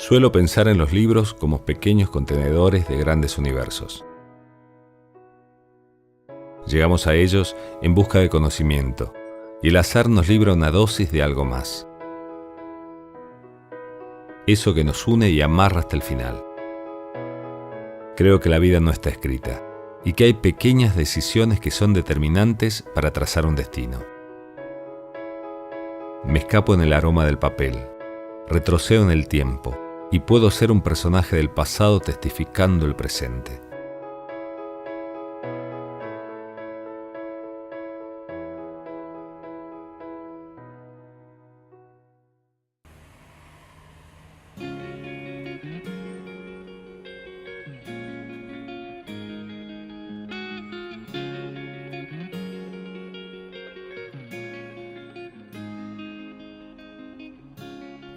Suelo pensar en los libros como pequeños contenedores de grandes universos. Llegamos a ellos en busca de conocimiento, y el azar nos libra una dosis de algo más. Eso que nos une y amarra hasta el final. Creo que la vida no está escrita, y que hay pequeñas decisiones que son determinantes para trazar un destino. Me escapo en el aroma del papel, retrocedo en el tiempo, y puedo ser un personaje del pasado testificando el presente.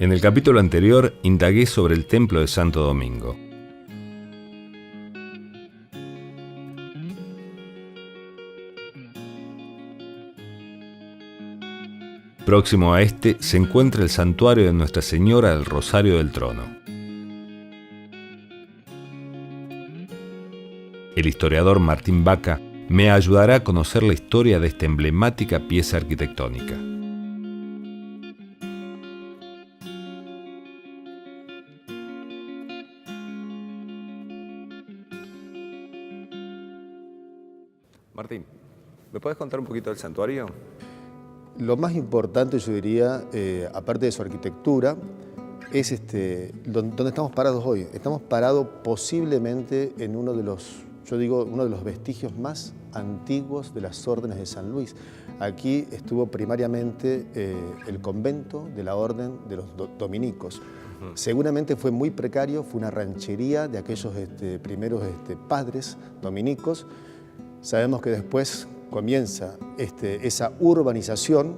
En el capítulo anterior indagué sobre el templo de Santo Domingo. Próximo a este se encuentra el santuario de Nuestra Señora del Rosario del Trono. El historiador Martín Baca me ayudará a conocer la historia de esta emblemática pieza arquitectónica. Martín, ¿me puedes contar un poquito del santuario? Lo más importante, yo diría, aparte de su arquitectura, es donde estamos parados hoy. Estamos parados posiblemente en uno de los vestigios más antiguos de las órdenes de San Luis. Aquí estuvo primariamente el convento de la orden de los dominicos. Seguramente fue muy precario, fue una ranchería de aquellos primeros padres dominicos. Sabemos que después comienza esa urbanización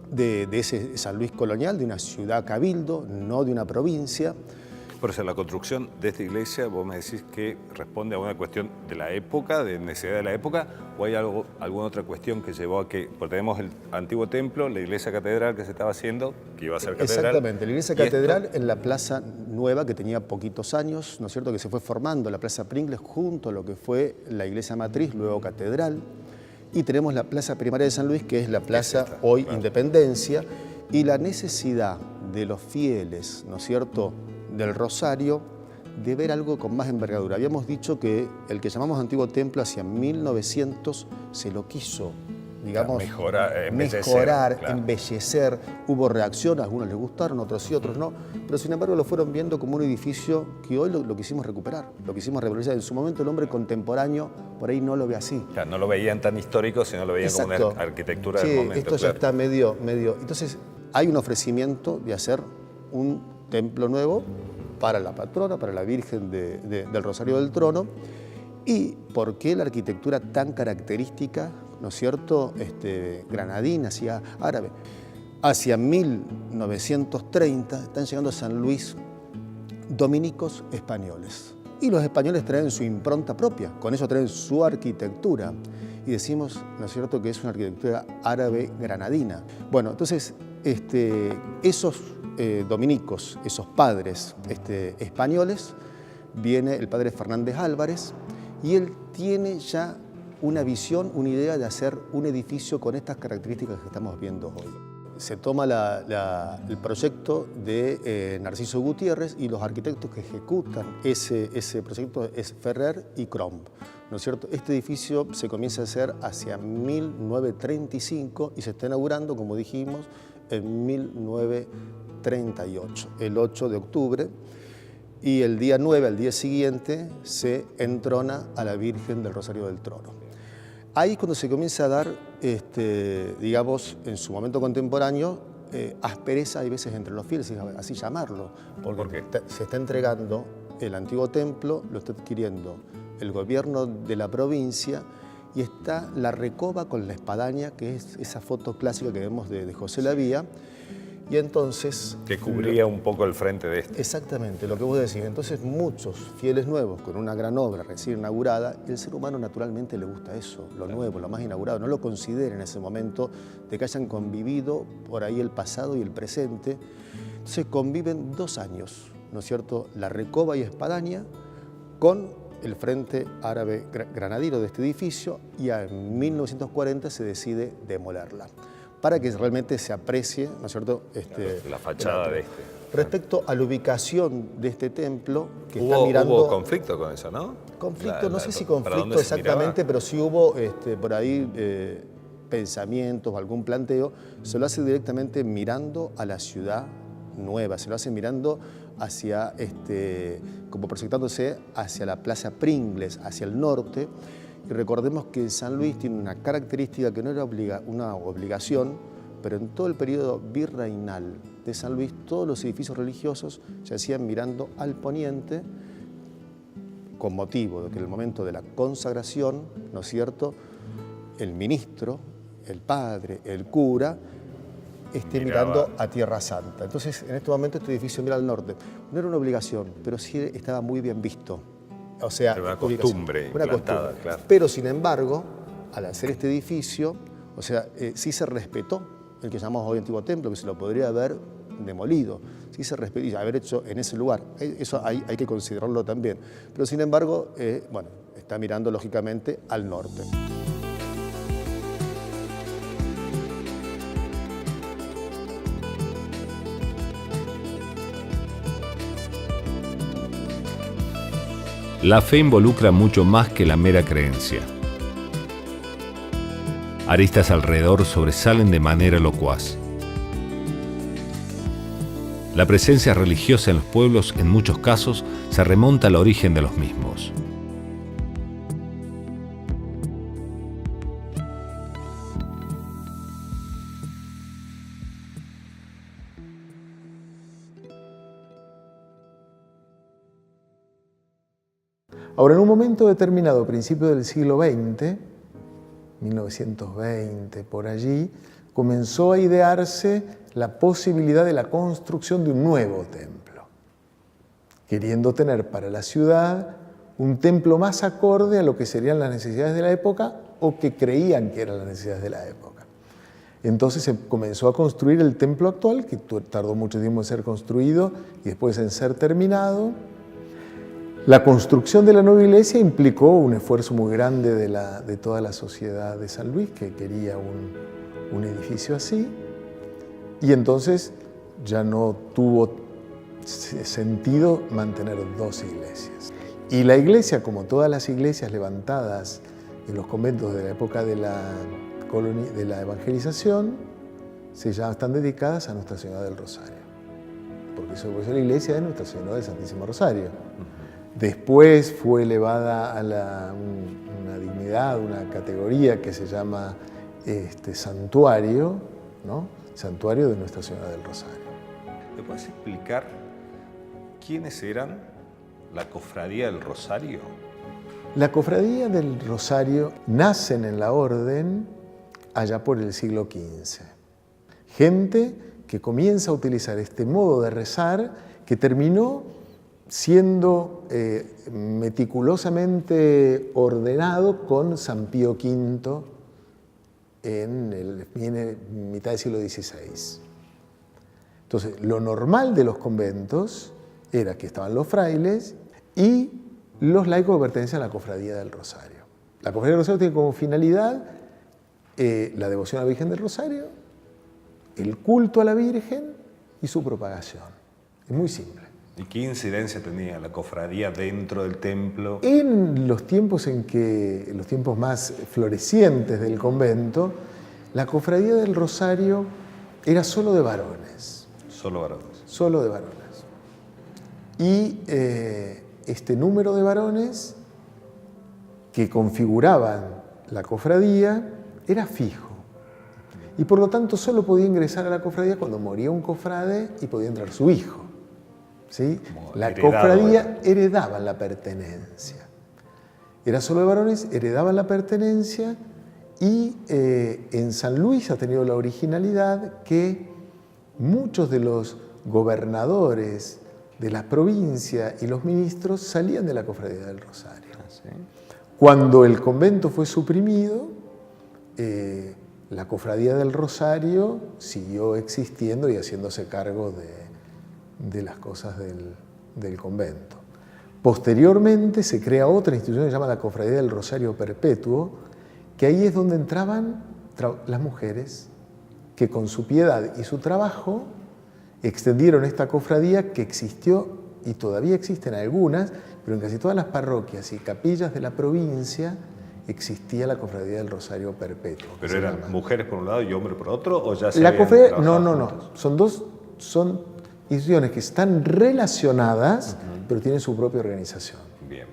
de ese San Luis colonial, de una ciudad cabildo, no de una provincia. Por eso la construcción de esta iglesia, vos me decís que responde a una cuestión de la época, de necesidad de la época, o hay alguna otra cuestión que llevó a que, porque tenemos el antiguo templo, la iglesia catedral que se estaba haciendo, que iba a ser catedral. Exactamente, la iglesia catedral en la plaza nueva, que tenía poquitos años, ¿no es cierto?, que se fue formando la plaza Pringles junto a lo que fue la iglesia matriz, luego catedral. Y tenemos la plaza primaria de San Luis, que es la plaza hoy Independencia, y la necesidad de los fieles, ¿no es cierto?, del Rosario, de ver algo con más envergadura. Habíamos dicho que el que llamamos Antiguo Templo hacia 1900 se lo quiso, digamos, mejorar, embellecer. Hubo reacción, a algunos les gustaron, otros sí, otros no, pero sin embargo lo fueron viendo como un edificio que hoy lo quisimos recuperar, lo quisimos revalorizar. En su momento el hombre contemporáneo por ahí no lo ve así. Claro, no lo veían tan histórico, sino lo veían como una arquitectura del momento. Esto ya está medio... Entonces hay un ofrecimiento de hacer un templo nuevo para la patrona, para la Virgen del Rosario del Trono. ¿Y por qué la arquitectura tan característica, ¿no es cierto?, granadina, hacia árabe? Hacia 1930 están llegando a San Luis dominicos españoles. Y los españoles traen su impronta propia, con eso traen su arquitectura. Y decimos, ¿no es cierto?, que es una arquitectura árabe granadina. Bueno, entonces, esos dominicos, esos padres españoles, viene el padre Fernández Álvarez y él tiene ya una visión, una idea de hacer un edificio con estas características que estamos viendo hoy. Se toma el proyecto de Narciso Gutiérrez y los arquitectos que ejecutan ese proyecto es Ferrer y Cromb, ¿no es cierto? Este edificio se comienza a hacer hacia 1935 y se está inaugurando, como dijimos, en 1938, el 8 de octubre, y el día 9, al día siguiente, se entrona a la Virgen del Rosario del Trono. Ahí es cuando se comienza a dar, digamos, en su momento contemporáneo, aspereza hay veces entre los fieles, así llamarlo, porque se está entregando el antiguo templo, lo está adquiriendo el gobierno de la provincia, y está la recoba con la espadaña, que es esa foto clásica que vemos de José Lavía, y entonces... Que cubría un poco el frente de este. Exactamente, lo que vos decís. Entonces muchos fieles nuevos con una gran obra recién inaugurada, y el ser humano naturalmente le gusta eso, lo nuevo, lo más inaugurado. No lo considera en ese momento de que hayan convivido por ahí el pasado y el presente. Entonces conviven 2 años, ¿no es cierto?, la recoba y espadaña con el Frente Árabe Granadino de este edificio, y en 1940 se decide demolerla, para que realmente se aprecie, ¿no es cierto?, la fachada de este. Respecto a la ubicación de este templo, que está mirando... Hubo conflicto con eso, ¿no? Conflicto, no sé si conflicto exactamente, pero sí hubo por ahí pensamientos, algún planteo. Se lo hace directamente mirando a la ciudad nueva, se lo hace mirando hacia, como proyectándose hacia la Plaza Pringles, hacia el norte. Y recordemos que San Luis tiene una característica que no era una obligación, pero en todo el periodo virreinal de San Luis, todos los edificios religiosos se hacían mirando al poniente, con motivo de que en el momento de la consagración, ¿no es cierto?, el ministro, el padre, el cura, esté mirando a Tierra Santa. Entonces, en este momento este edificio mira al norte. No era una obligación, pero sí estaba muy bien visto. O sea, era una costumbre implantada, claro. Pero, sin embargo, al hacer este edificio, o sea, sí se respetó el que llamamos hoy Antiguo Templo, que se lo podría haber demolido. Sí se respetó y haber hecho en ese lugar. Eso hay que considerarlo también. Pero, sin embargo, bueno, está mirando, lógicamente, al norte. La fe involucra mucho más que la mera creencia. Aristas alrededor sobresalen de manera locuaz. La presencia religiosa en los pueblos, en muchos casos, se remonta al origen de los mismos. Ahora, en un momento determinado, principio del siglo XX, 1920, por allí, comenzó a idearse la posibilidad de la construcción de un nuevo templo, queriendo tener para la ciudad un templo más acorde a lo que serían las necesidades de la época o que creían que eran las necesidades de la época. Entonces se comenzó a construir el templo actual, que tardó mucho tiempo en ser construido y después en ser terminado. La construcción de la nueva iglesia implicó un esfuerzo muy grande de toda la sociedad de San Luis, que quería un edificio así, y entonces ya no tuvo sentido mantener dos iglesias. Y la iglesia, como todas las iglesias levantadas en los conventos de la época de la evangelización, están dedicadas a Nuestra Señora del Rosario, porque eso es la iglesia de Nuestra Señora del Santísimo Rosario. Después fue elevada a una dignidad, una categoría que se llama santuario, ¿no? Santuario de Nuestra Señora del Rosario. ¿Me puedes explicar quiénes eran la Cofradía del Rosario? La Cofradía del Rosario nacen en la orden allá por el siglo XV. Gente que comienza a utilizar este modo de rezar que terminó siendo meticulosamente ordenado con San Pío V en mitad del siglo XVI. Entonces, lo normal de los conventos era que estaban los frailes y los laicos que pertenecen a la Cofradía del Rosario. La Cofradía del Rosario tiene como finalidad la devoción a la Virgen del Rosario, el culto a la Virgen y su propagación. Es muy simple. ¿Y qué incidencia tenía la cofradía dentro del templo? En los tiempos los tiempos más florecientes del convento, la Cofradía del Rosario era solo de varones. Solo varones. Solo de varones. Y este número de varones que configuraban la cofradía era fijo. Y por lo tanto solo podía ingresar a la cofradía cuando moría un cofrade y podía entrar su hijo. ¿Sí? La cofradía heredaba la pertenencia. Era solo de varones, heredaban la pertenencia y en San Luis ha tenido la originalidad que muchos de los gobernadores de las provincias y los ministros salían de la Cofradía del Rosario. ¿Sí? Cuando el convento fue suprimido, la Cofradía del Rosario siguió existiendo y haciéndose cargo de las cosas del convento. Posteriormente se crea otra institución que se llama la Cofradía del Rosario Perpetuo, que ahí es donde entraban las mujeres que con su piedad y su trabajo extendieron esta cofradía que existió y todavía existen algunas, pero en casi todas las parroquias y capillas de la provincia existía la Cofradía del Rosario Perpetuo. ¿Pero eran mujeres por un lado y hombres por otro, o ya se La habían cofradía, trabajado no. juntos? Son instituciones que están relacionadas, pero tienen su propia organización. Bien.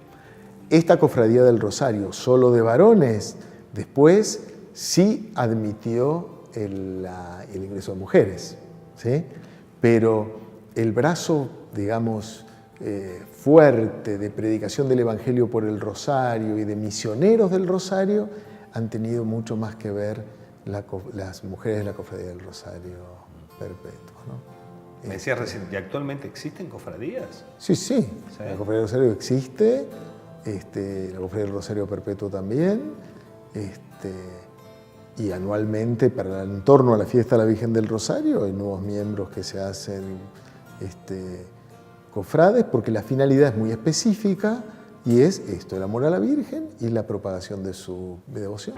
Esta Cofradía del Rosario, solo de varones, después sí admitió el ingreso de mujeres, ¿sí? Pero el brazo, digamos, fuerte de predicación del Evangelio por el Rosario y de misioneros del Rosario han tenido mucho más que ver las mujeres de la Cofradía del Rosario Perpetuo, ¿no? Me decías recién, ¿y actualmente existen cofradías? Sí. La Cofradía del Rosario existe, la Cofradía del Rosario Perpetuo también, y anualmente, en torno a la fiesta de la Virgen del Rosario, hay nuevos miembros que se hacen cofrades, porque la finalidad es muy específica y es esto, el amor a la Virgen y la propagación de su devoción.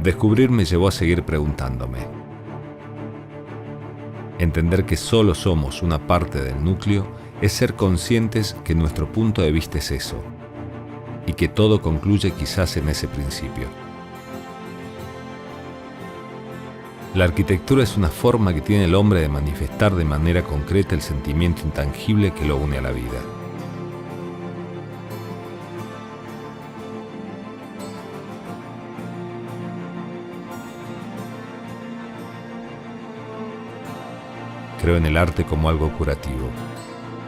Descubrir me llevó a seguir preguntándome. Entender que solo somos una parte del núcleo es ser conscientes que nuestro punto de vista es eso, y que todo concluye quizás en ese principio. La arquitectura es una forma que tiene el hombre de manifestar de manera concreta el sentimiento intangible que lo une a la vida. Creo en el arte como algo curativo,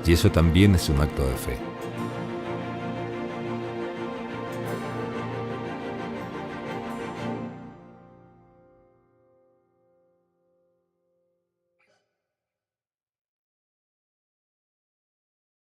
y eso también es un acto de fe.